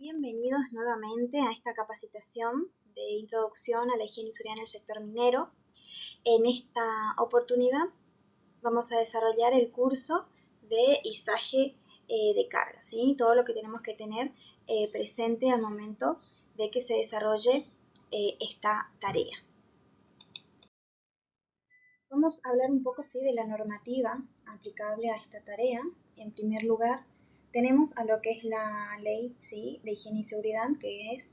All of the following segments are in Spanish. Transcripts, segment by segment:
Bienvenidos nuevamente a esta capacitación de introducción a la higiene y seguridad en el sector minero. En esta oportunidad vamos a desarrollar el curso de izaje de carga, ¿sí? Todo lo que tenemos que tener presente al momento de que se desarrolle esta tarea. Vamos a hablar un poco de la normativa aplicable a esta tarea. En primer lugar, tenemos a lo que es la ley de higiene y seguridad, que es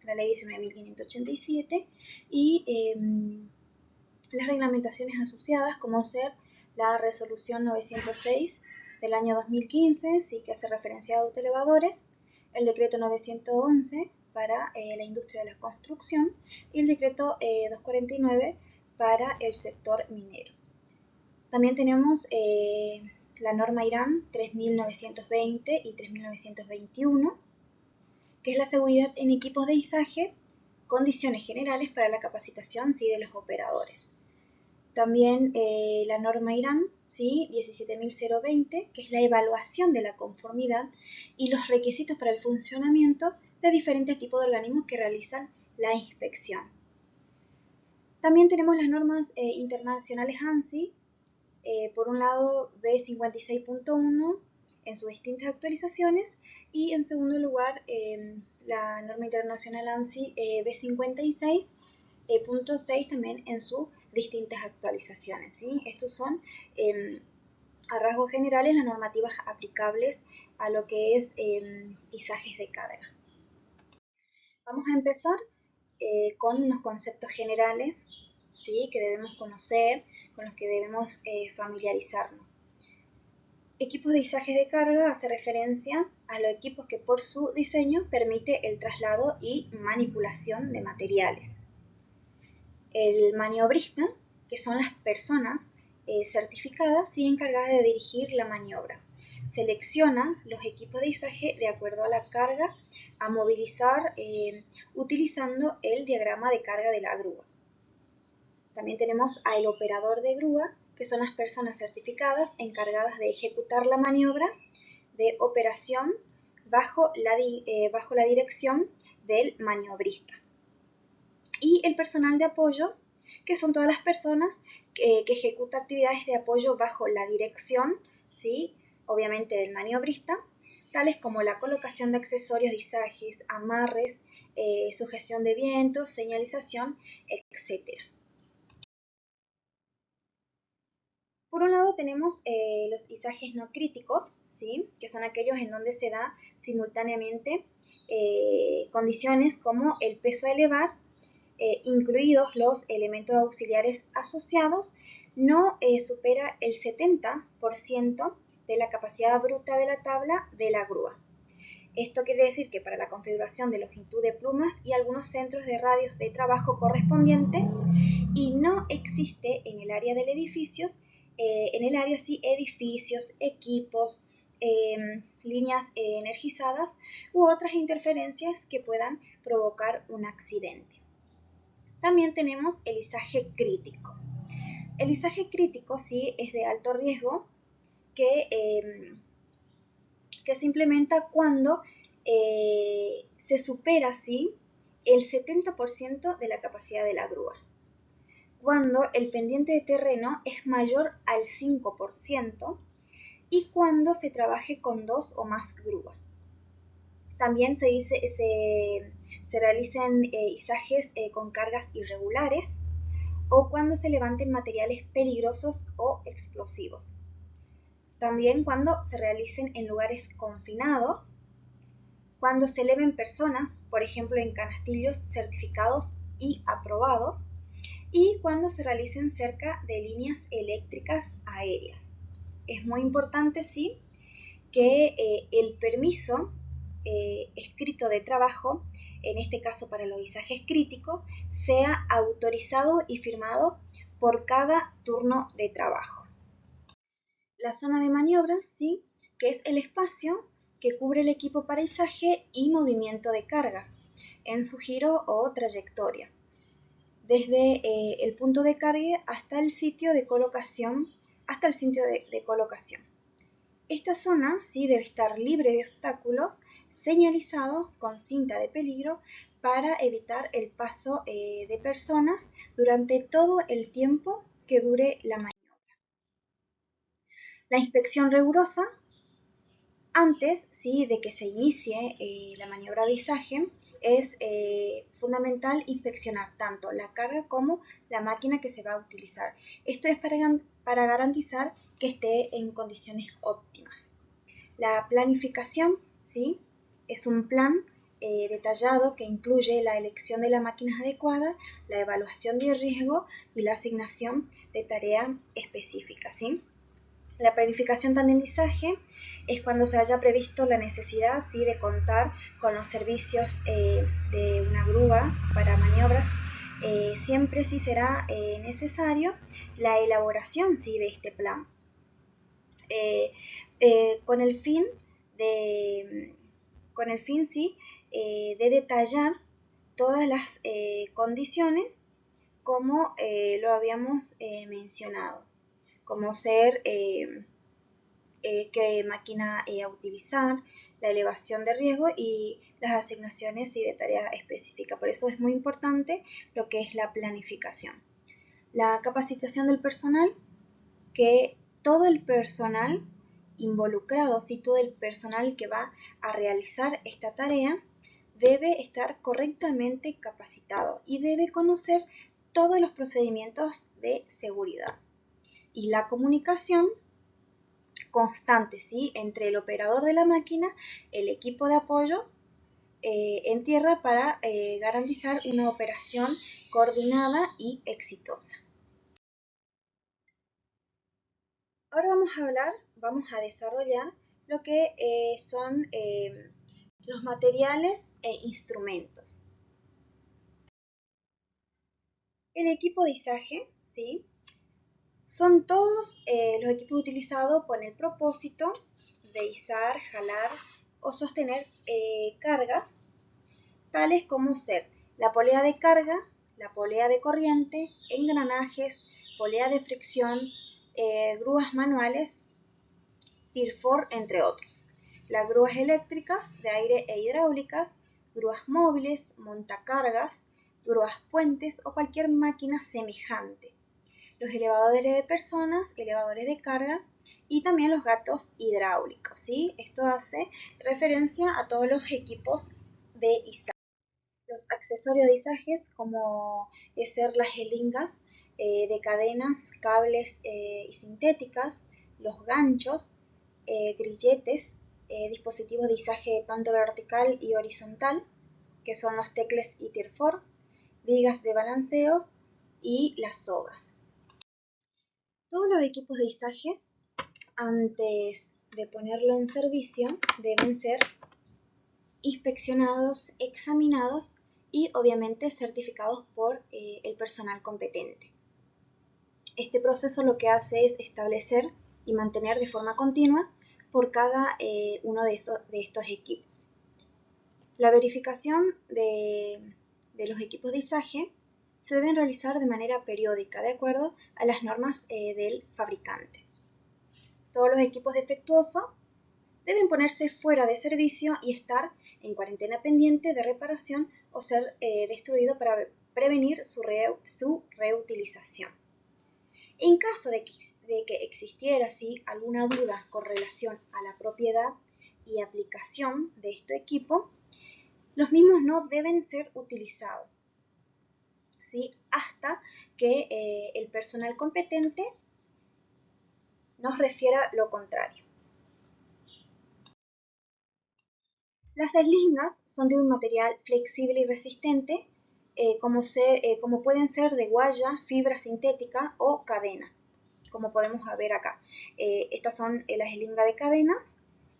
la ley 19.587, y las reglamentaciones asociadas, como ser la resolución 906 del año 2015, que hace referencia a autoelevadores, el decreto 911 para la industria de la construcción y el decreto 249 para el sector minero. También tenemos la norma IRAM 3920 y 3921, que es la seguridad en equipos de izaje, condiciones generales para la capacitación de los operadores. También la norma IRAM 17020, que es la evaluación de la conformidad y los requisitos para el funcionamiento de diferentes tipos de organismos que realizan la inspección. También tenemos las normas internacionales ANSI, por un lado B56.1 en sus distintas actualizaciones y en segundo lugar la norma internacional ANSI B56.6 también en sus distintas actualizaciones, ¿sí? Estos son a rasgos generales las normativas aplicables a lo que es izajes de carga. Vamos a empezar con unos conceptos generales, ¿sí?, que debemos conocer, con los que debemos familiarizarnos. Equipos de izaje de carga hace referencia a los equipos que por su diseño permite el traslado y manipulación de materiales. El maniobrista, que son las personas certificadas y encargadas de dirigir la maniobra. Selecciona los equipos de izaje de acuerdo a la carga a movilizar utilizando el diagrama de carga de la grúa. También tenemos al operador de grúa, que son las personas certificadas encargadas de ejecutar la maniobra de operación bajo la dirección del maniobrista. Y el personal de apoyo, que son todas las personas que ejecutan actividades de apoyo bajo la dirección, obviamente del maniobrista, tales como la colocación de accesorios de izajes, amarres, sujeción de vientos, señalización, etc. Por un lado tenemos los izajes no críticos, que son aquellos en donde se da simultáneamente condiciones como el peso a elevar, incluidos los elementos auxiliares asociados, no supera el 70% de la capacidad bruta de la tabla de la grúa. Esto quiere decir que para la configuración de longitud de plumas y algunos centros de radios de trabajo correspondiente, y no existe en el área del edificio, edificios, equipos, líneas energizadas u otras interferencias que puedan provocar un accidente. También tenemos el izaje crítico. El izaje crítico es de alto riesgo que se implementa cuando se supera el 70% de la capacidad de la grúa, cuando el pendiente de terreno es mayor al 5% y cuando se trabaje con 2 o más grúas. También se realicen izajes con cargas irregulares o cuando se levanten materiales peligrosos o explosivos. También cuando se realicen en lugares confinados, cuando se eleven personas, por ejemplo en canastillos certificados y aprobados, y cuando se realicen cerca de líneas eléctricas aéreas. Es muy importante, que el permiso escrito de trabajo, en este caso para los izajes críticos, sea autorizado y firmado por cada turno de trabajo. La zona de maniobra, que es el espacio que cubre el equipo para izaje y movimiento de carga en su giro o trayectoria, desde el punto de carga hasta el sitio de colocación, Esta zona debe estar libre de obstáculos, señalizados con cinta de peligro para evitar el paso de personas durante todo el tiempo que dure la maniobra. La inspección rigurosa antes de que se inicie la maniobra de izaje es fundamental inspeccionar tanto la carga como la máquina que se va a utilizar. Esto es para garantizar que esté en condiciones óptimas. La planificación es un plan detallado que incluye la elección de la máquina adecuada, la evaluación de riesgo y la asignación de tarea específica. La planificación también de izaje es cuando se haya previsto la necesidad de contar con los servicios de una grúa para maniobras. Siempre será necesario la elaboración de este plan con el fin de detallar todas las condiciones como lo habíamos mencionado, como ser qué máquina a utilizar, la elevación de riesgo y las asignaciones de tarea específica. Por eso es muy importante lo que es la planificación. La capacitación del personal, que todo el personal involucrado, todo el personal que va a realizar esta tarea, debe estar correctamente capacitado y debe conocer todos los procedimientos de seguridad. Y la comunicación constante, entre el operador de la máquina, el equipo de apoyo en tierra para garantizar una operación coordinada y exitosa. Ahora vamos a desarrollar lo que son los materiales e instrumentos. El equipo de izaje, son todos los equipos utilizados con el propósito de izar, jalar o sostener cargas, tales como ser la polea de carga, la polea de corriente, engranajes, polea de fricción, grúas manuales, tirfor, entre otros. Las grúas eléctricas de aire e hidráulicas, grúas móviles, montacargas, grúas puentes o cualquier máquina semejante. Los elevadores de personas, elevadores de carga y también los gatos hidráulicos. Esto hace referencia a todos los equipos de izaje. Los accesorios de izajes, como ser las jeringas de cadenas, cables y sintéticas, los ganchos, grilletes, dispositivos de izaje tanto vertical y horizontal, que son los tecles y tirfor, vigas de balanceos y las sogas. Todos los equipos de izajes, antes de ponerlo en servicio, deben ser inspeccionados, examinados y obviamente certificados por el personal competente. Este proceso lo que hace es establecer y mantener de forma continua por cada uno de estos equipos. La verificación de los equipos de izaje se deben realizar de manera periódica, de acuerdo a las normas del fabricante. Todos los equipos defectuosos deben ponerse fuera de servicio y estar en cuarentena pendiente de reparación o ser destruido para prevenir su reutilización. En caso de que existiera alguna duda con relación a la propiedad y aplicación de este equipo, los mismos no deben ser utilizados hasta que el personal competente nos refiera lo contrario. Las eslingas son de un material flexible y resistente, como pueden ser de guaya, fibra sintética o cadena, como podemos ver acá. Estas son las eslingas de cadenas,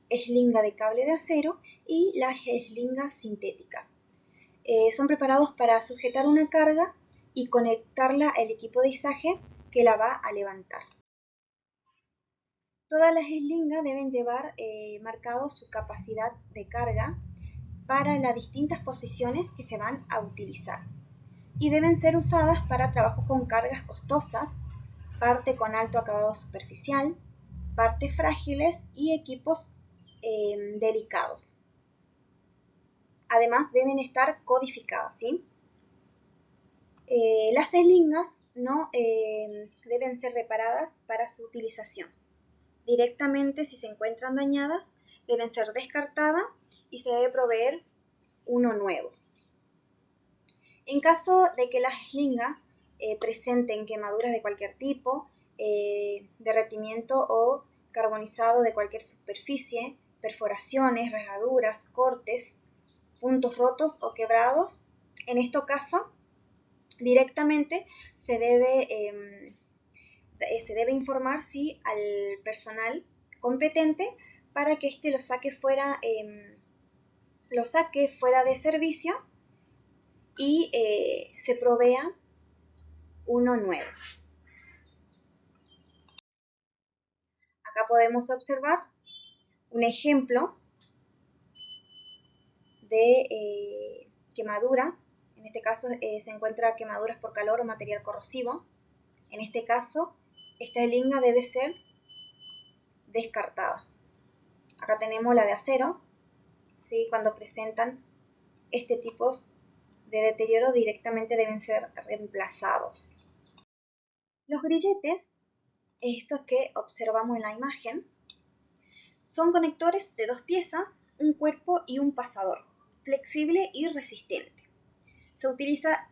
eslinga de cable de acero y las eslingas sintéticas. Son preparados para sujetar una carga y conectarla al equipo de izaje que la va a levantar. Todas las eslingas deben llevar marcado su capacidad de carga para las distintas posiciones que se van a utilizar y deben ser usadas para trabajos con cargas costosas, parte con alto acabado superficial, partes frágiles y equipos delicados. además deben estar codificadas, ¿sí? Las seringas no deben ser reparadas para su utilización. Directamente, si se encuentran dañadas, deben ser descartadas y se debe proveer uno nuevo. En caso de que las seringas presenten quemaduras de cualquier tipo, derretimiento o carbonizado de cualquier superficie, perforaciones, rasgaduras, cortes, puntos rotos o quebrados, en este caso directamente se debe informar al personal competente para que éste lo saque fuera de servicio y se provea uno nuevo. Acá podemos observar un ejemplo de quemaduras. En este caso se encuentra quemaduras por calor o material corrosivo. En este caso, esta seringa debe ser descartada. Acá tenemos la de acero, ¿sí? Cuando presentan este tipo de deterioro directamente deben ser reemplazados. Los grilletes, estos que observamos en la imagen, son conectores de dos piezas, un cuerpo y un pasador, flexible y resistente. Se utiliza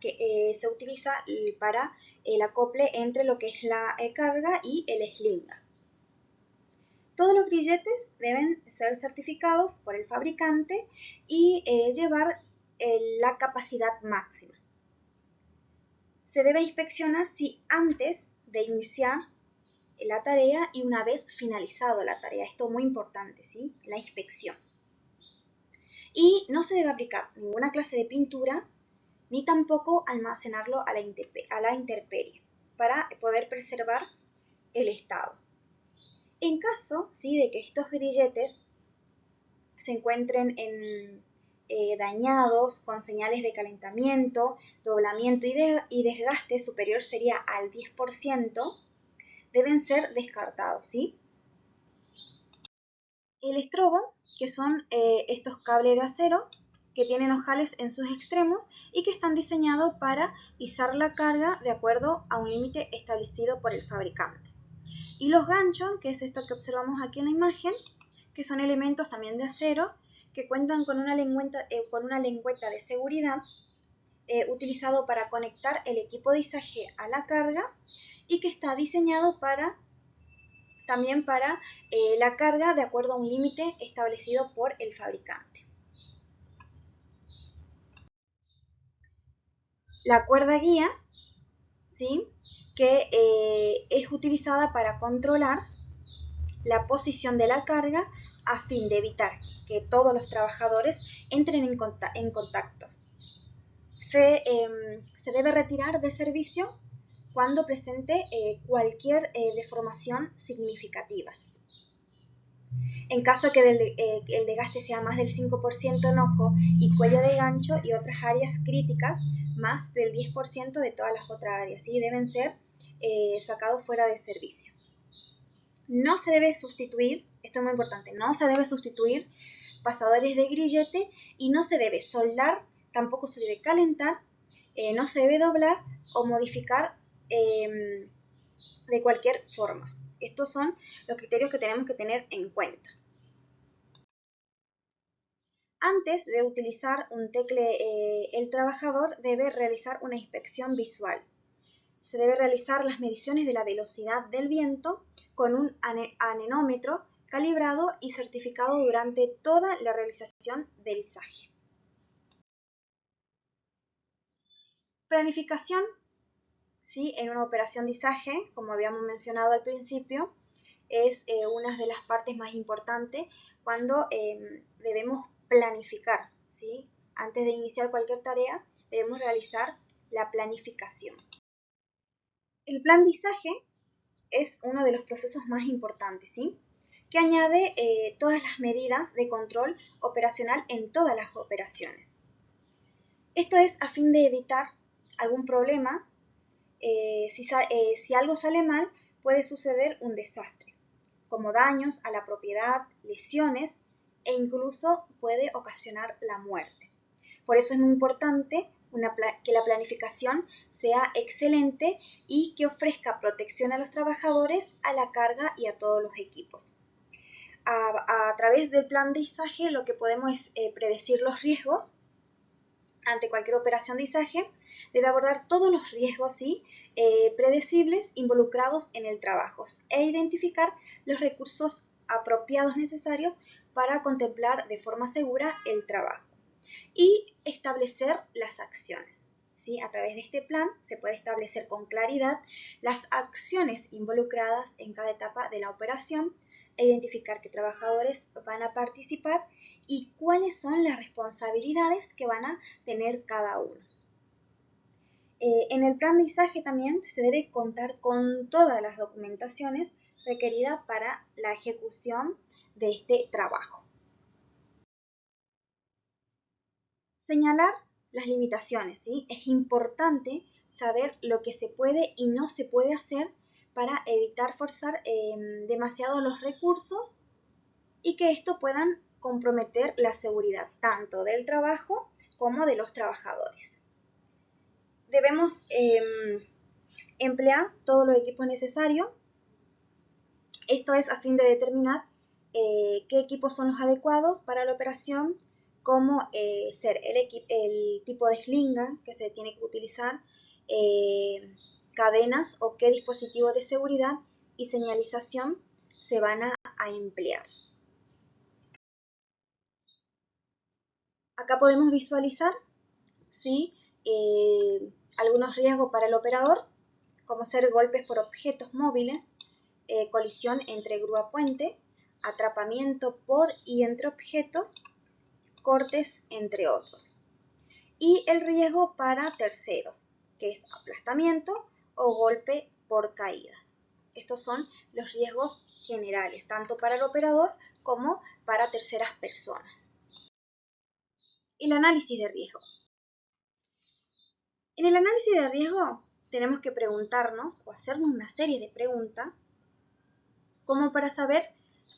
para el acople entre lo que es la carga y el slinga. Todos los grilletes deben ser certificados por el fabricante y llevar la capacidad máxima. Se debe inspeccionar antes de iniciar la tarea y una vez finalizado la tarea. Esto es muy importante, ¿sí? La inspección. Y no se debe aplicar ninguna clase de pintura ni tampoco almacenarlo a la intemperie para poder preservar el estado. En caso de que estos grilletes se encuentren dañados con señales de calentamiento, doblamiento y desgaste superior sería al 10%, deben ser descartados, ¿sí? El estrobo, que son estos cables de acero que tienen ojales en sus extremos y que están diseñados para izar la carga de acuerdo a un límite establecido por el fabricante. Y los ganchos, que es esto que observamos aquí en la imagen, que son elementos también de acero que cuentan con una lengüeta de seguridad utilizado para conectar el equipo de izaje a la carga y que está diseñado también para la carga de acuerdo a un límite establecido por el fabricante. La cuerda guía, ¿sí? Que es utilizada para controlar la posición de la carga a fin de evitar que todos los trabajadores entren en contacto. Se debe retirar de servicio cuando presente cualquier deformación significativa. En caso que el desgaste sea más del 5% en ojo y cuello de gancho y otras áreas críticas, más del 10% de todas las otras áreas, ¿sí? Deben ser sacados fuera de servicio. No se debe sustituir, esto es muy importante, no se debe sustituir pasadores de grillete y no se debe soldar, tampoco se debe calentar, no se debe doblar o modificar de cualquier forma. Estos son los criterios que tenemos que tener en cuenta. Antes de utilizar un tecle, el trabajador debe realizar una inspección visual. Se debe realizar las mediciones de la velocidad del viento con un anemómetro calibrado y certificado durante toda la realización del izaje. Planificación, ¿sí? En una operación de izaje, como habíamos mencionado al principio, es una de las partes más importantes cuando debemos planificar, ¿sí? Antes de iniciar cualquier tarea, debemos realizar la planificación. El plan de izaje es uno de los procesos más importantes, ¿sí? Que añade todas las medidas de control operacional en todas las operaciones. Esto es a fin de evitar algún problema. Si algo sale mal, puede suceder un desastre, como daños a la propiedad, lesiones e incluso puede ocasionar la muerte. Por eso es muy importante que la planificación sea excelente y que ofrezca protección a los trabajadores, a la carga y a todos los equipos. A través del plan de izaje lo que podemos es predecir los riesgos ante cualquier operación de izaje. Debe abordar todos los riesgos predecibles involucrados en el trabajo e identificar los recursos apropiados necesarios para contemplar de forma segura el trabajo y establecer las acciones. ¿Sí? A través de este plan se puede establecer con claridad las acciones involucradas en cada etapa de la operación e identificar qué trabajadores van a participar y cuáles son las responsabilidades que van a tener cada uno. En el plan de izaje también se debe contar con todas las documentaciones requeridas para la ejecución de este trabajo. Señalar las limitaciones, ¿sí? Es importante saber lo que se puede y no se puede hacer para evitar forzar demasiado los recursos y que esto puedan comprometer la seguridad tanto del trabajo como de los trabajadores. Debemos emplear todos los equipos necesarios. Esto es a fin de determinar qué equipos son los adecuados para la operación, cómo ser el tipo de slinga que se tiene que utilizar, cadenas o qué dispositivos de seguridad y señalización se van a emplear. Acá podemos visualizar, ¿sí? Algunos riesgos para el operador, como ser golpes por objetos móviles, colisión entre grúa puente, atrapamiento por y entre objetos, cortes, entre otros. Y el riesgo para terceros, que es aplastamiento o golpe por caídas. Estos son los riesgos generales, tanto para el operador como para terceras personas. El análisis de riesgo. En el análisis de riesgo tenemos que preguntarnos o hacernos una serie de preguntas como para saber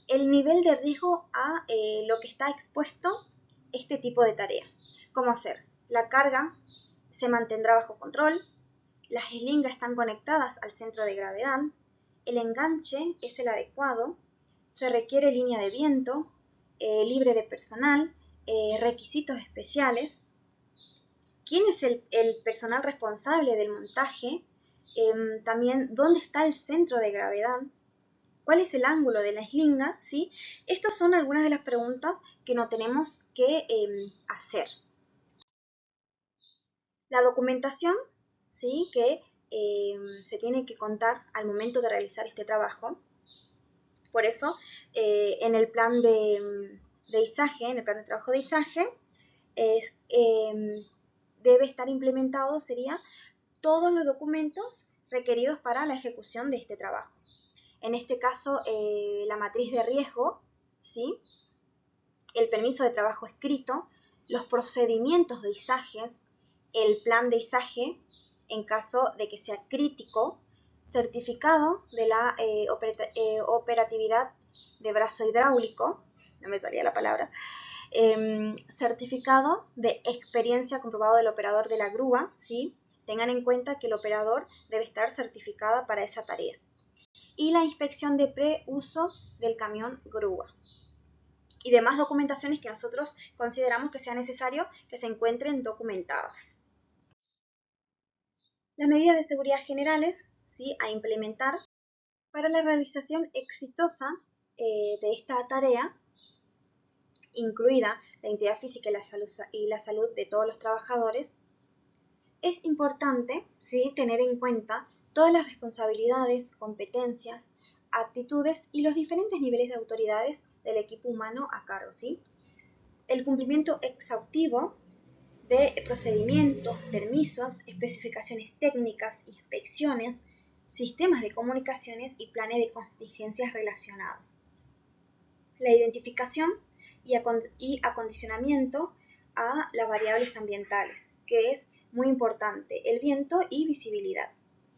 el nivel de riesgo a lo que está expuesto este tipo de tarea. ¿Cómo hacer? La carga se mantendrá bajo control, las eslingas están conectadas al centro de gravedad, el enganche es el adecuado, se requiere línea de viento, libre de personal, requisitos especiales, quién es el personal responsable del montaje, también dónde está el centro de gravedad, cuál es el ángulo de la eslinga, ¿sí? Estas son algunas de las preguntas que nos tenemos que hacer. La documentación, ¿sí? Que se tiene que contar al momento de realizar este trabajo. Por eso, en el plan de izaje, en el plan de trabajo de izaje, debe estar implementado, sería todos los documentos requeridos para la ejecución de este trabajo. En este caso, la matriz de riesgo, ¿sí? El permiso de trabajo escrito, los procedimientos de izajes, el plan de izaje en caso de que sea crítico, certificado de la operatividad de brazo hidráulico, no me salía la palabra, certificado de experiencia comprobado del operador de la grúa, ¿sí? Tengan en cuenta que el operador debe estar certificado para esa tarea. Y la inspección de preuso del camión grúa. Y demás documentaciones que nosotros consideramos que sea necesario que se encuentren documentadas. Las medidas de seguridad generales, ¿sí? A implementar para la realización exitosa de esta tarea, incluida la integridad física y la salud de todos los trabajadores, es importante, ¿sí? Tener en cuenta todas las responsabilidades, competencias, aptitudes y los diferentes niveles de autoridades del equipo humano a cargo, ¿sí? El cumplimiento exhaustivo de procedimientos, permisos, especificaciones técnicas, inspecciones, sistemas de comunicaciones y planes de contingencias relacionados. La identificación y acondicionamiento a las variables ambientales, que es muy importante, el viento y visibilidad.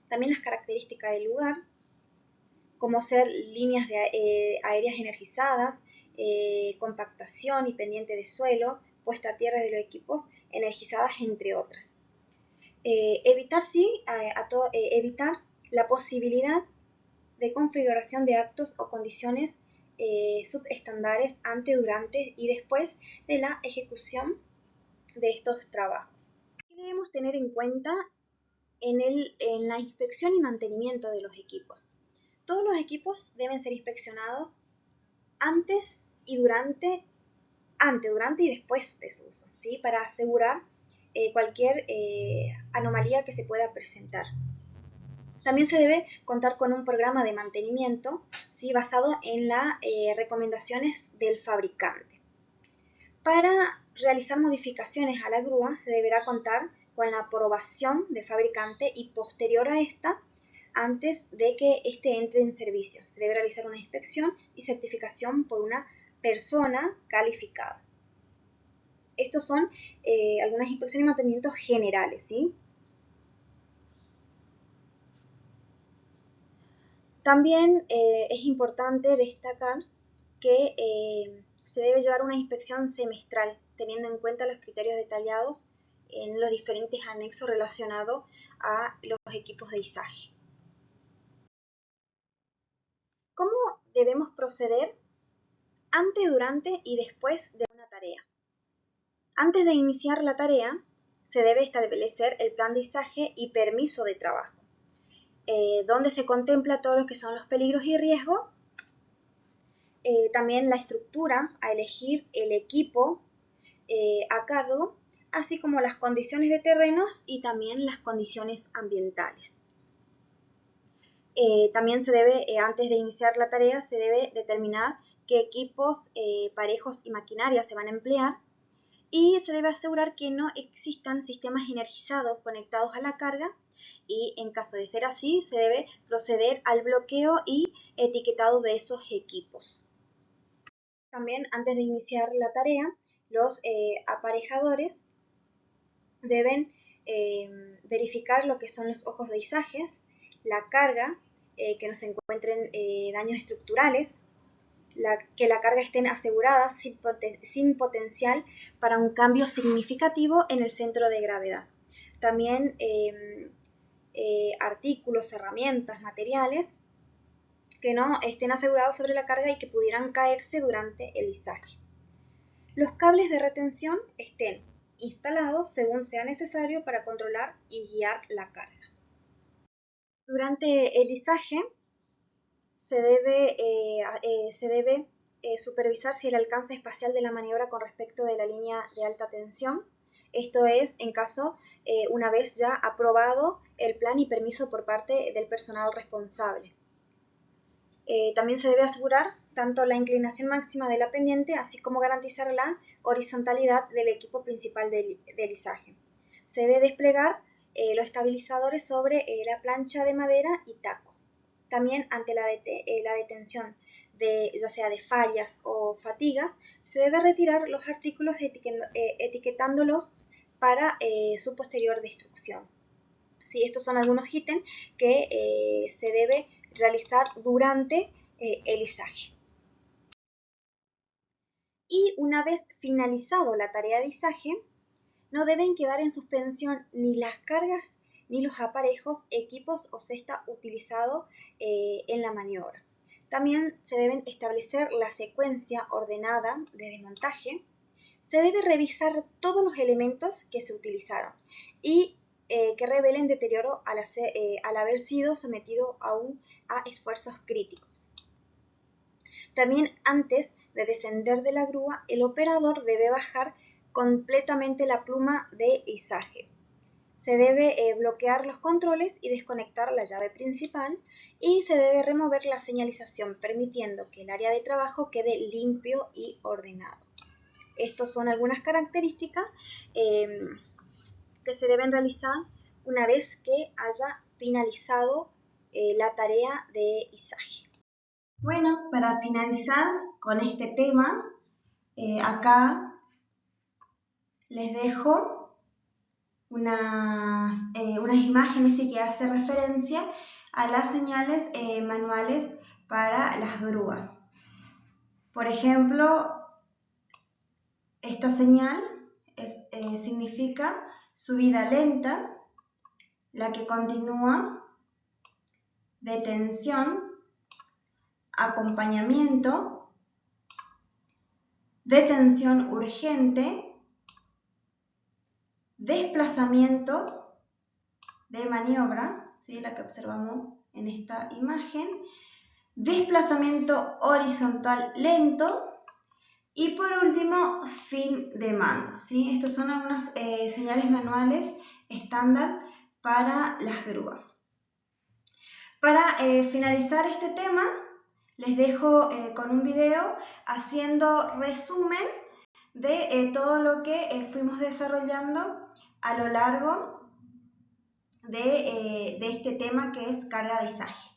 También las características del lugar, como ser líneas aéreas energizadas, compactación y pendiente de suelo, puesta a tierra de los equipos energizadas, entre otras. Evitar la posibilidad de configuración de actos o condiciones subestándares antes, durante y después de la ejecución de estos trabajos. ¿Qué debemos tener en cuenta en la inspección y mantenimiento de los equipos? Todos los equipos deben ser inspeccionados antes, durante y después de su uso, ¿sí? Para asegurar cualquier anomalía que se pueda presentar. También se debe contar con un programa de mantenimiento, ¿sí? Basado en las recomendaciones del fabricante. Para realizar modificaciones a la grúa se deberá contar con la aprobación del fabricante y posterior a esta, antes de que éste entre en servicio. Se debe realizar una inspección y certificación por una persona calificada. Estos son algunas inspecciones y mantenimientos generales, ¿sí? También es importante destacar que se debe llevar una inspección semestral, teniendo en cuenta los criterios detallados en los diferentes anexos relacionados a los equipos de izaje. ¿Cómo debemos proceder antes, durante y después de una tarea? Antes de iniciar la tarea, se debe establecer el plan de izaje y permiso de trabajo, donde se contempla todo lo que son los peligros y riesgos, también la estructura a elegir, el equipo a cargo, así como las condiciones de terrenos y también las condiciones ambientales. También se debe, antes de iniciar la tarea, se debe determinar qué equipos, parejos y maquinaria se van a emplear, y se debe asegurar que no existan sistemas energizados conectados a la carga, y en caso de ser así, se debe proceder al bloqueo y etiquetado de esos equipos. También, antes de iniciar la tarea, los aparejadores deben verificar lo que son los ojos de izajes, la carga, que no se encuentren daños estructurales, que la carga estén aseguradas sin potencial para un cambio significativo en el centro de gravedad. También artículos, herramientas, materiales que no estén asegurados sobre la carga y que pudieran caerse durante el izaje. Los cables de retención estén instalados según sea necesario para controlar y guiar la carga. Durante el izaje se debe supervisar si el alcance espacial de la maniobra con respecto de la línea de alta tensión. Esto es en caso, una vez ya aprobado el plan y permiso por parte del personal responsable. También se debe asegurar tanto la inclinación máxima de la pendiente, así como garantizar la horizontalidad del equipo principal del izaje. Se debe desplegar los estabilizadores sobre la plancha de madera y tacos. También, ante la detención ya sea de fallas o fatigas, se debe retirar los artículos etiquetándolos para su posterior destrucción. Sí, estos son algunos ítems que se debe realizar durante el izaje. Y una vez finalizado la tarea de izaje, no deben quedar en suspensión ni las cargas ni los aparejos, equipos o cesta utilizados en la maniobra. También se deben establecer la secuencia ordenada de desmontaje. Se debe revisar todos los elementos que se utilizaron y que revelen deterioro al haber sido sometido a esfuerzos críticos. También, antes de descender de la grúa, el operador debe bajar completamente la pluma de izaje. Se debe bloquear los controles y desconectar la llave principal, y se debe remover la señalización, permitiendo que el área de trabajo quede limpio y ordenado. Estas son algunas características que se deben realizar una vez que haya finalizado la tarea de izaje. Bueno, para finalizar con este tema, acá les dejo unas imágenes que hacen referencia a las señales manuales para las grúas. Por ejemplo, esta señal significa subida lenta, la que continúa, detención, acompañamiento, detención urgente, desplazamiento de maniobra, ¿sí? La que observamos en esta imagen, desplazamiento horizontal lento y por último fin de mando, ¿sí? Estos son algunas señales manuales estándar para las grúas. Para finalizar este tema, les dejo con un video haciendo resumen de todo lo que fuimos desarrollando a lo largo de este tema que es carga de izaje.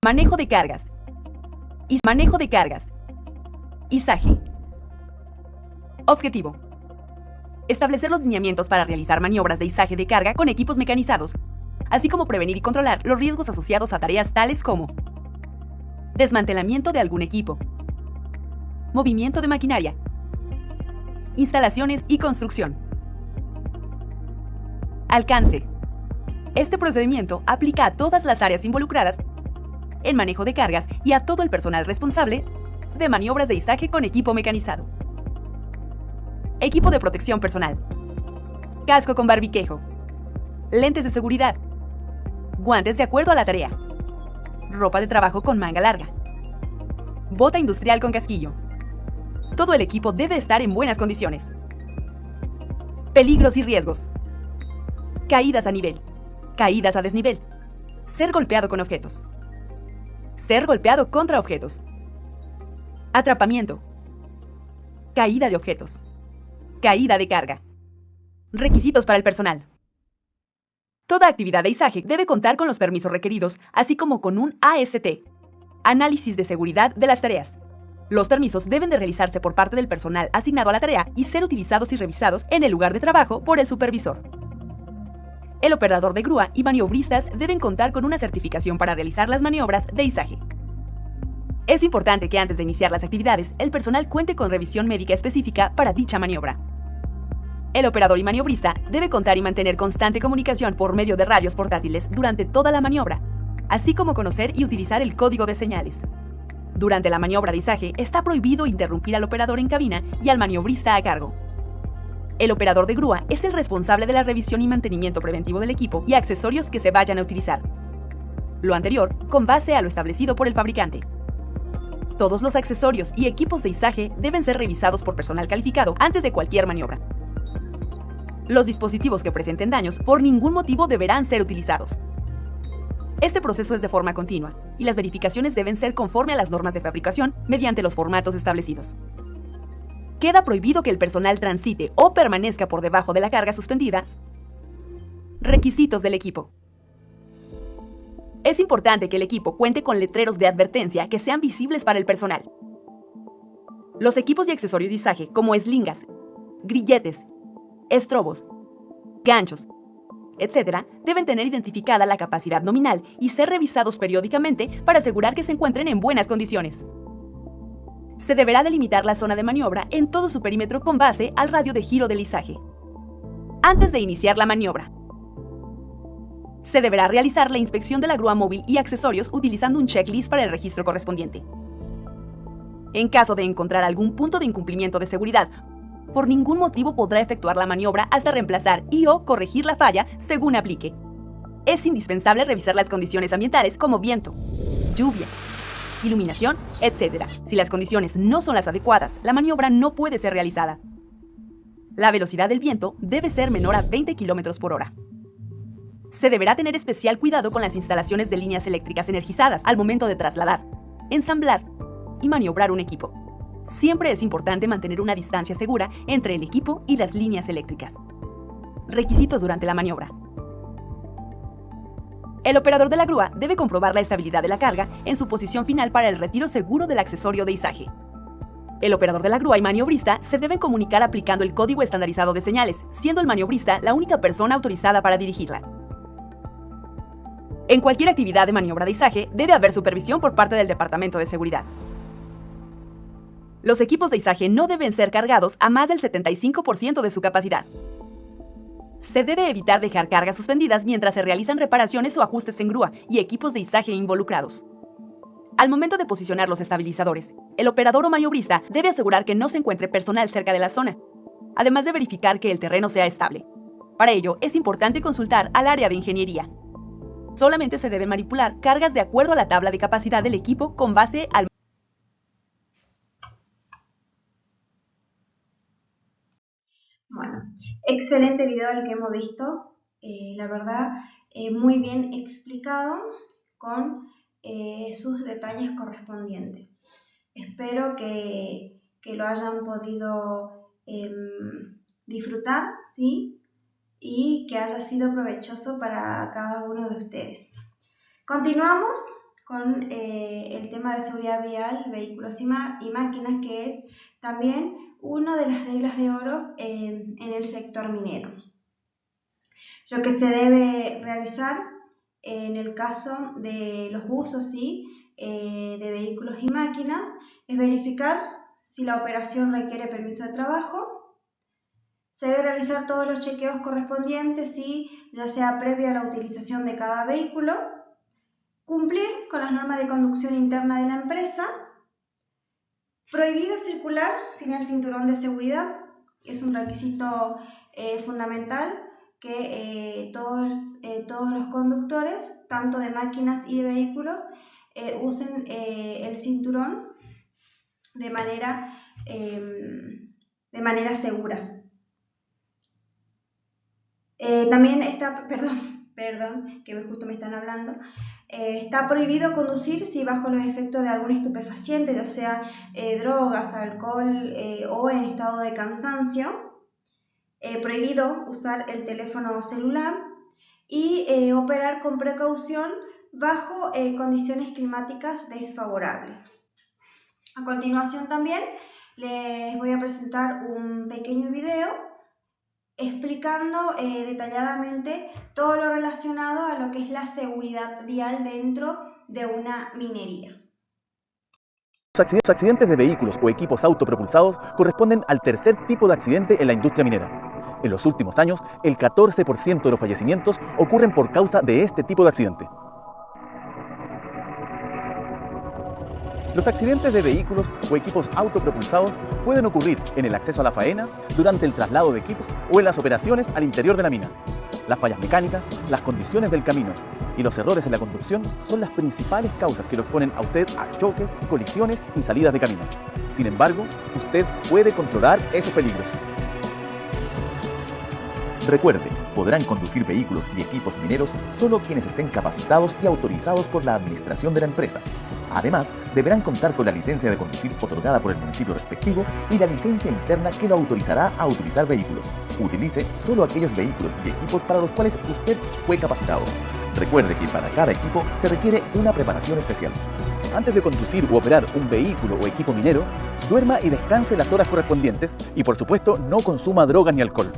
Manejo de cargas. Manejo de cargas. Izaje. Objetivo: establecer los lineamientos para realizar maniobras de izaje de carga con equipos mecanizados, así como prevenir y controlar los riesgos asociados a tareas tales como desmantelamiento de algún equipo, movimiento de maquinaria, instalaciones y construcción. Alcance: este procedimiento aplica a todas las áreas involucradas en manejo de cargas y a todo el personal responsable de maniobras de izaje con equipo mecanizado. Equipo de protección personal: casco con barbiquejo, lentes de seguridad, guantes de acuerdo a la tarea, ropa de trabajo con manga larga, bota industrial con casquillo. Todo el equipo debe estar en buenas condiciones. Peligros y riesgos: caídas a nivel, caídas a desnivel, ser golpeado con objetos, ser golpeado contra objetos, atrapamiento, caída de objetos, caída de carga. Requisitos para el personal: toda actividad de izaje debe contar con los permisos requeridos, así como con un AST, análisis de seguridad de las tareas. Los permisos deben de realizarse por parte del personal asignado a la tarea y ser utilizados y revisados en el lugar de trabajo por el supervisor. El operador de grúa y maniobristas deben contar con una certificación para realizar las maniobras de izaje. Es importante que antes de iniciar las actividades, el personal cuente con revisión médica específica para dicha maniobra. El operador y maniobrista debe contar y mantener constante comunicación por medio de radios portátiles durante toda la maniobra, así como conocer y utilizar el código de señales. Durante la maniobra de izaje está prohibido interrumpir al operador en cabina y al maniobrista a cargo. El operador de grúa es el responsable de la revisión y mantenimiento preventivo del equipo y accesorios que se vayan a utilizar. Lo anterior con base a lo establecido por el fabricante. Todos los accesorios y equipos de izaje deben ser revisados por personal calificado antes de cualquier maniobra. Los dispositivos que presenten daños por ningún motivo deberán ser utilizados. Este proceso es de forma continua y las verificaciones deben ser conforme a las normas de fabricación mediante los formatos establecidos. Queda prohibido que el personal transite o permanezca por debajo de la carga suspendida. Requisitos del equipo: es importante que el equipo cuente con letreros de advertencia que sean visibles para el personal. Los equipos y accesorios de izaje, como eslingas, grilletes, estrobos, ganchos, etc., deben tener identificada la capacidad nominal y ser revisados periódicamente para asegurar que se encuentren en buenas condiciones. Se deberá delimitar la zona de maniobra en todo su perímetro con base al radio de giro del izaje. Antes de iniciar la maniobra, se deberá realizar la inspección de la grúa móvil y accesorios utilizando un checklist para el registro correspondiente. En caso de encontrar algún punto de incumplimiento de seguridad, por ningún motivo podrá efectuar la maniobra hasta reemplazar y/o corregir la falla según aplique. Es indispensable revisar las condiciones ambientales como viento, lluvia, iluminación, etc. Si las condiciones no son las adecuadas, la maniobra no puede ser realizada. La velocidad del viento debe ser menor a 20 km por hora. Se deberá tener especial cuidado con las instalaciones de líneas eléctricas energizadas al momento de trasladar, ensamblar y maniobrar un equipo. Siempre es importante mantener una distancia segura entre el equipo y las líneas eléctricas. Requisitos durante la maniobra: el operador de la grúa debe comprobar la estabilidad de la carga en su posición final para el retiro seguro del accesorio de izaje. El operador de la grúa y maniobrista se deben comunicar aplicando el código estandarizado de señales, siendo el maniobrista la única persona autorizada para dirigirla. En cualquier actividad de maniobra de izaje debe haber supervisión por parte del Departamento de Seguridad. Los equipos de izaje no deben ser cargados a más del 75% de su capacidad. Se debe evitar dejar cargas suspendidas mientras se realizan reparaciones o ajustes en grúa y equipos de izaje involucrados. Al momento de posicionar los estabilizadores, el operador o maniobrista debe asegurar que no se encuentre personal cerca de la zona, además de verificar que el terreno sea estable. Para ello, es importante consultar al área de ingeniería. Solamente se deben manipular cargas de acuerdo a la tabla de capacidad del equipo con base al... Bueno, excelente video el que hemos visto, la verdad, muy bien explicado con sus detalles correspondientes. Espero que lo hayan podido disfrutar, ¿sí? Y que haya sido provechoso para cada uno de ustedes. Continuamos con el tema de seguridad vial, vehículos y máquinas, que es también una de las reglas de oro en el sector minero. Lo que se debe realizar en el caso de los usos, ¿sí? De vehículos y máquinas es verificar si la operación requiere permiso de trabajo. Se debe realizar todos los chequeos correspondientes, ¿sí? Ya sea previo a la utilización de cada vehículo. Cumplir con las normas de conducción interna de la empresa. Prohibido circular sin el cinturón de seguridad. Es un requisito fundamental que todos los conductores, tanto de máquinas y de vehículos, usen el cinturón de manera segura. También está, perdón, que justo me están hablando, está prohibido conducir si bajo los efectos de algún estupefaciente, ya sea drogas, alcohol o en estado de cansancio. Prohibido usar el teléfono celular y operar con precaución bajo condiciones climáticas desfavorables. A continuación también les voy a presentar un pequeño video explicando detalladamente todo lo relacionado a lo que es la seguridad vial dentro de una minería. Los accidentes de vehículos o equipos autopropulsados corresponden al tercer tipo de accidente en la industria minera. En los últimos años, el 14% de los fallecimientos ocurren por causa de este tipo de accidente. Los accidentes de vehículos o equipos autopropulsados pueden ocurrir en el acceso a la faena, durante el traslado de equipos o en las operaciones al interior de la mina. Las fallas mecánicas, las condiciones del camino y los errores en la conducción son las principales causas que lo exponen a usted a choques, colisiones y salidas de camino. Sin embargo, usted puede controlar esos peligros. Recuerde, podrán conducir vehículos y equipos mineros solo quienes estén capacitados y autorizados por la administración de la empresa. Además, deberán contar con la licencia de conducir otorgada por el municipio respectivo y la licencia interna que lo autorizará a utilizar vehículos. Utilice solo aquellos vehículos y equipos para los cuales usted fue capacitado. Recuerde que para cada equipo se requiere una preparación especial. Antes de conducir u operar un vehículo o equipo minero, duerma y descanse las horas correspondientes y, por supuesto, no consuma drogas ni alcohol.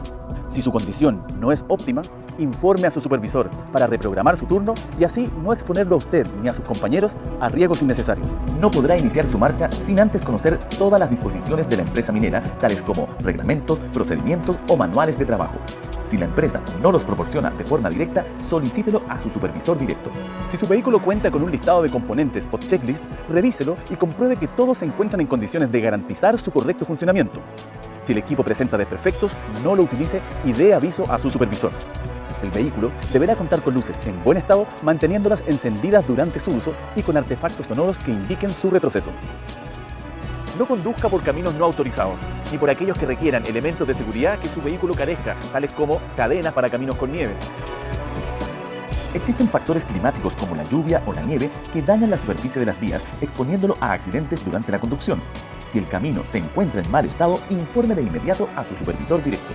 Si su condición no es óptima, informe a su supervisor para reprogramar su turno y así no exponerlo a usted ni a sus compañeros a riesgos innecesarios. No podrá iniciar su marcha sin antes conocer todas las disposiciones de la empresa minera, tales como reglamentos, procedimientos o manuales de trabajo. Si la empresa no los proporciona de forma directa, solicítelo a su supervisor directo. Si su vehículo cuenta con un listado de componentes o checklist, revíselo y compruebe que todos se encuentran en condiciones de garantizar su correcto funcionamiento. Si el equipo presenta desperfectos, no lo utilice y dé aviso a su supervisor. El vehículo deberá contar con luces en buen estado, manteniéndolas encendidas durante su uso y con artefactos sonoros que indiquen su retroceso. No conduzca por caminos no autorizados, ni por aquellos que requieran elementos de seguridad que su vehículo carezca, tales como cadenas para caminos con nieve. Existen factores climáticos como la lluvia o la nieve que dañan la superficie de las vías, exponiéndolo a accidentes durante la conducción. Si el camino se encuentra en mal estado, informe de inmediato a su supervisor directo.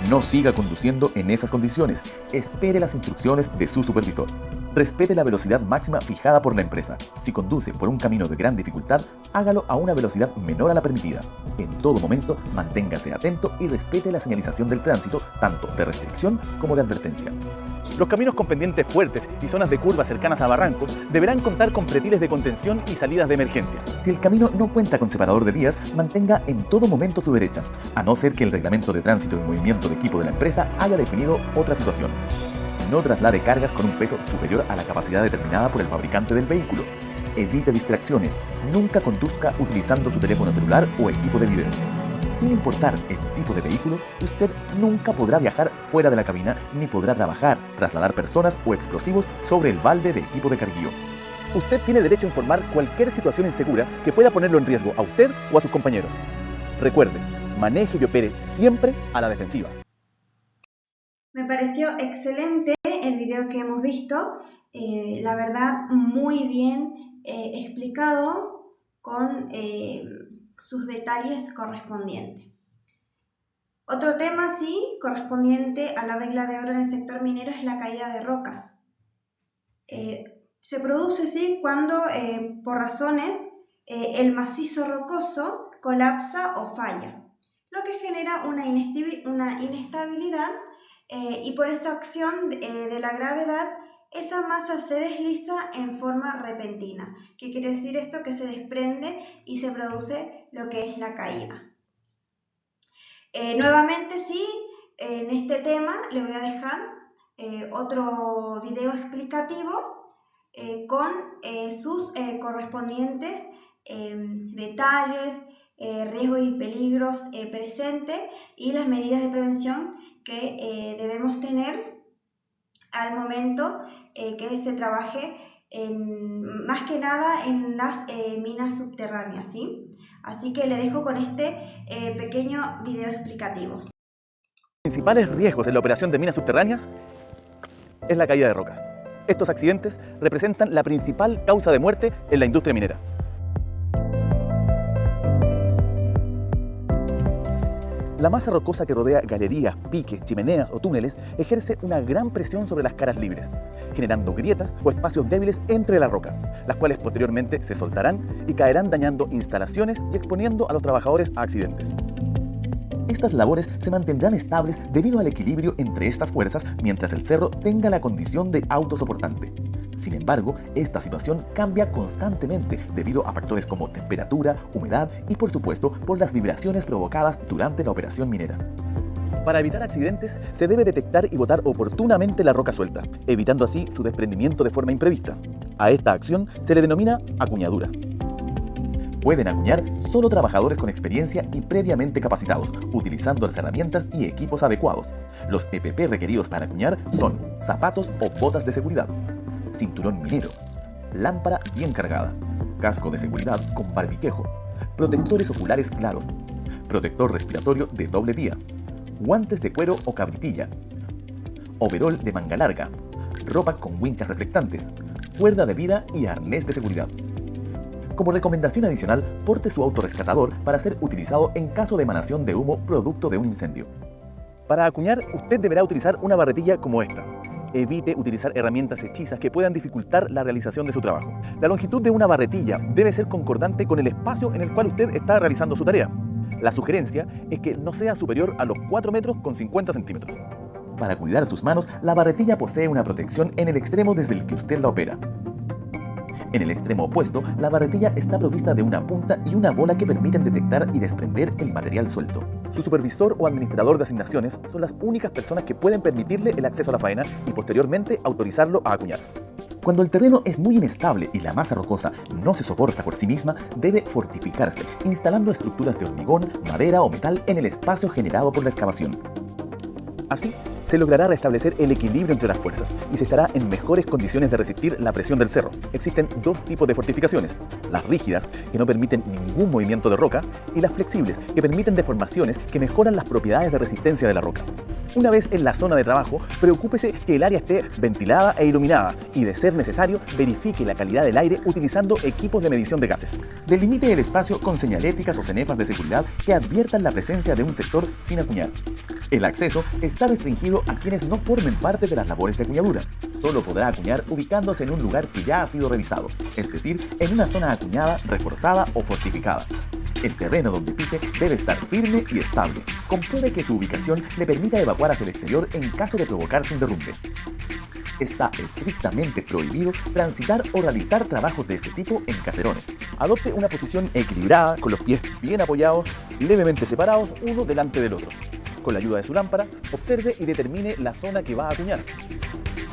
No siga conduciendo en esas condiciones. Espere las instrucciones de su supervisor. Respete la velocidad máxima fijada por la empresa. Si conduce por un camino de gran dificultad, hágalo a una velocidad menor a la permitida. En todo momento, manténgase atento y respete la señalización del tránsito, tanto de restricción como de advertencia. Los caminos con pendientes fuertes y zonas de curvas cercanas a barrancos deberán contar con pretiles de contención y salidas de emergencia. Si el camino no cuenta con separador de vías, mantenga en todo momento su derecha, a no ser que el reglamento de tránsito y movimiento de equipo de la empresa haya definido otra situación. No traslade cargas con un peso superior a la capacidad determinada por el fabricante del vehículo. Evite distracciones. Nunca conduzca utilizando su teléfono celular o equipo de video. Sin importar el tipo de vehículo, usted nunca podrá viajar fuera de la cabina ni podrá trabajar, trasladar personas o explosivos sobre el balde de equipo de carguío. Usted tiene derecho a informar cualquier situación insegura que pueda ponerlo en riesgo a usted o a sus compañeros. Recuerde, maneje y opere siempre a la defensiva. Me pareció excelente el video que hemos visto, la verdad muy bien explicado con sus detalles correspondientes. Otro tema, sí, correspondiente a la regla de oro en el sector minero es la caída de rocas. Se produce, sí, cuando por razones el macizo rocoso colapsa o falla, lo que genera una inestabilidad y por esa acción de la gravedad esa masa se desliza en forma repentina. ¿Qué quiere decir esto? Que se desprende y se produce lo que es la caída. Nuevamente, sí, en este tema le voy a dejar otro video explicativo con sus correspondientes detalles, riesgos y peligros presentes y las medidas de prevención que debemos tener al momento que se trabaje más que nada en las minas subterráneas, ¿sí? Así que le dejo con este pequeño video explicativo. Los principales riesgos en la operación de minas subterráneas es la caída de rocas. Estos accidentes representan la principal causa de muerte en la industria minera. La masa rocosa que rodea galerías, piques, chimeneas o túneles ejerce una gran presión sobre las caras libres, generando grietas o espacios débiles entre la roca, las cuales posteriormente se soltarán y caerán dañando instalaciones y exponiendo a los trabajadores a accidentes. Estas labores se mantendrán estables debido al equilibrio entre estas fuerzas mientras el cerro tenga la condición de autosoportante. Sin embargo, esta situación cambia constantemente debido a factores como temperatura, humedad y, por supuesto, por las vibraciones provocadas durante la operación minera. Para evitar accidentes, se debe detectar y botar oportunamente la roca suelta, evitando así su desprendimiento de forma imprevista. A esta acción se le denomina acuñadura. Pueden acuñar solo trabajadores con experiencia y previamente capacitados, utilizando las herramientas y equipos adecuados. Los EPP requeridos para acuñar son zapatos o botas de seguridad, cinturón minero, lámpara bien cargada, casco de seguridad con barbiquejo, protectores oculares claros, protector respiratorio de doble vía, guantes de cuero o cabritilla, overol de manga larga, ropa con winchas reflectantes, cuerda de vida y arnés de seguridad. Como recomendación adicional, porte su autorrescatador para ser utilizado en caso de emanación de humo producto de un incendio. Para acuñar, usted deberá utilizar una barretilla como esta. Evite utilizar herramientas hechizas que puedan dificultar la realización de su trabajo. La longitud de una barretilla debe ser concordante con el espacio en el cual usted está realizando su tarea. La sugerencia es que no sea superior a los 4 metros con 50 centímetros. Para cuidar sus manos, la barretilla posee una protección en el extremo desde el que usted la opera. En el extremo opuesto, la barretilla está provista de una punta y una bola que permiten detectar y desprender el material suelto. Su supervisor o administrador de asignaciones son las únicas personas que pueden permitirle el acceso a la faena y posteriormente autorizarlo a acuñar. Cuando el terreno es muy inestable y la masa rocosa no se soporta por sí misma, debe fortificarse, instalando estructuras de hormigón, madera o metal en el espacio generado por la excavación. Así, se logrará restablecer el equilibrio entre las fuerzas y se estará en mejores condiciones de resistir la presión del cerro. Existen dos tipos de fortificaciones: las rígidas, que no permiten ningún movimiento de roca, y las flexibles, que permiten deformaciones que mejoran las propiedades de resistencia de la roca. Una vez en la zona de trabajo, preocúpese que el área esté ventilada e iluminada y, de ser necesario, verifique la calidad del aire utilizando equipos de medición de gases. Delimite el espacio con señaléticas o cenefas de seguridad que adviertan la presencia de un sector sin acuñar. El acceso está restringido a quienes no formen parte de las labores de acuñadura. Solo podrá acuñar ubicándose en un lugar que ya ha sido revisado, es decir, en una zona acuñada, reforzada o fortificada. El terreno donde pise debe estar firme y estable. Compruebe que su ubicación le permita evacuar hacia el exterior en caso de provocarse un derrumbe. Está estrictamente prohibido transitar o realizar trabajos de este tipo en caserones. Adopte una posición equilibrada, con los pies bien apoyados, levemente separados uno delante del otro. Con la ayuda de su lámpara, observe y determine la zona que va a acuñar.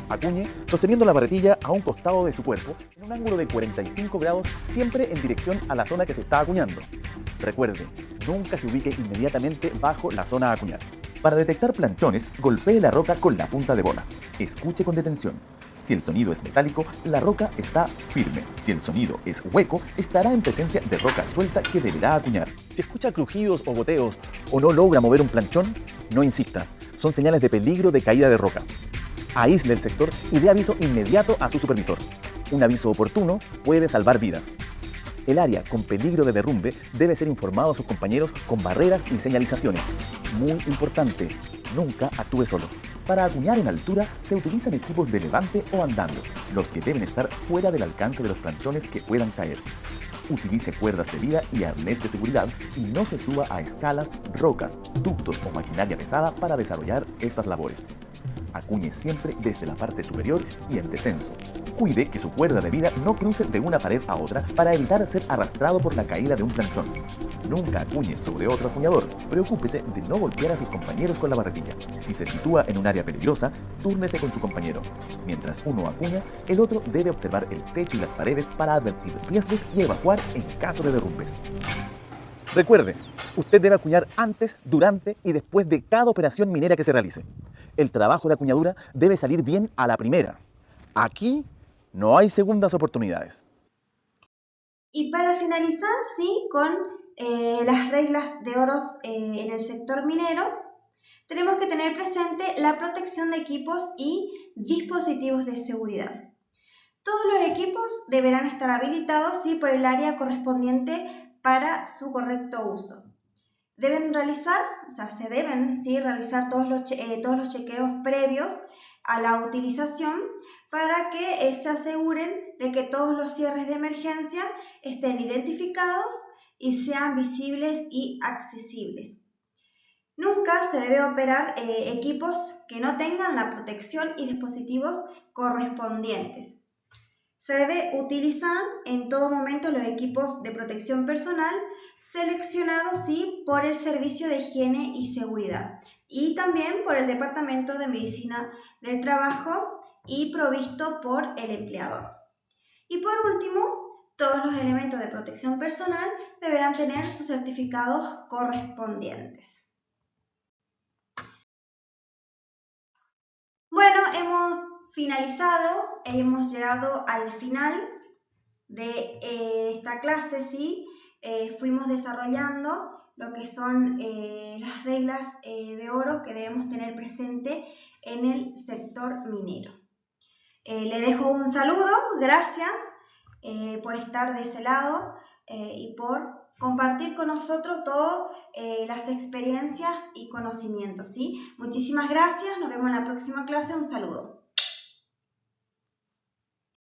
Acuñe sosteniendo la barretilla a un costado de su cuerpo en un ángulo de 45 grados, siempre en dirección a la zona que se está acuñando. Recuerde, nunca se ubique inmediatamente bajo la zona a acuñar. Para detectar planchones, golpee la roca con la punta de bola. Escuche con detención. Si el sonido es metálico, la roca está firme. Si el sonido es hueco, estará en presencia de roca suelta que deberá acuñar. Si escucha crujidos o goteos o no logra mover un planchón, no insista. Son señales de peligro de caída de roca. Aísle el sector y dé aviso inmediato a su supervisor. Un aviso oportuno puede salvar vidas. El área con peligro de derrumbe debe ser informado a sus compañeros con barreras y señalizaciones. Muy importante, nunca actúe solo. Para acuñar en altura se utilizan equipos de levante o andamio, los que deben estar fuera del alcance de los planchones que puedan caer. Utilice cuerdas de vida y arnés de seguridad y no se suba a escalas, rocas, ductos o maquinaria pesada para desarrollar estas labores. Acuñe siempre desde la parte superior y en descenso. Cuide que su cuerda de vida no cruce de una pared a otra para evitar ser arrastrado por la caída de un planchón. Nunca acuñe sobre otro acuñador. Preocúpese de no golpear a sus compañeros con la barretilla. Si se sitúa en un área peligrosa, túrnese con su compañero. Mientras uno acuña, el otro debe observar el techo y las paredes para advertir riesgos y evacuar en caso de derrumbes. Recuerde, usted debe acuñar antes, durante y después de cada operación minera que se realice. El trabajo de acuñadura debe salir bien a la primera. Aquí no hay segundas oportunidades. Y para finalizar, sí, con las reglas de oro en el sector mineros, tenemos que tener presente la protección de equipos y dispositivos de seguridad. Todos los equipos deberán estar habilitados, sí, por el área correspondiente para su correcto uso. Deben realizar, se deben, sí, realizar todos los chequeos previos a la utilización para que se aseguren de que todos los cierres de emergencia estén identificados y sean visibles y accesibles. Nunca se debe operar equipos que no tengan la protección y dispositivos correspondientes. Se debe utilizar en todo momento los equipos de protección personal seleccionados, sí, por el Servicio de Higiene y Seguridad y también por el Departamento de Medicina del Trabajo y provisto por el empleador. Y por último, todos los elementos de protección personal deberán tener sus certificados correspondientes. Bueno, hemos finalizado, hemos llegado al final de esta clase, ¿sí? Fuimos desarrollando lo que son las reglas de oro que debemos tener presente en el sector minero. Le dejo un saludo, gracias por estar de ese lado y por compartir con nosotros todas las experiencias y conocimientos, ¿sí? Muchísimas gracias, nos vemos en la próxima clase, un saludo.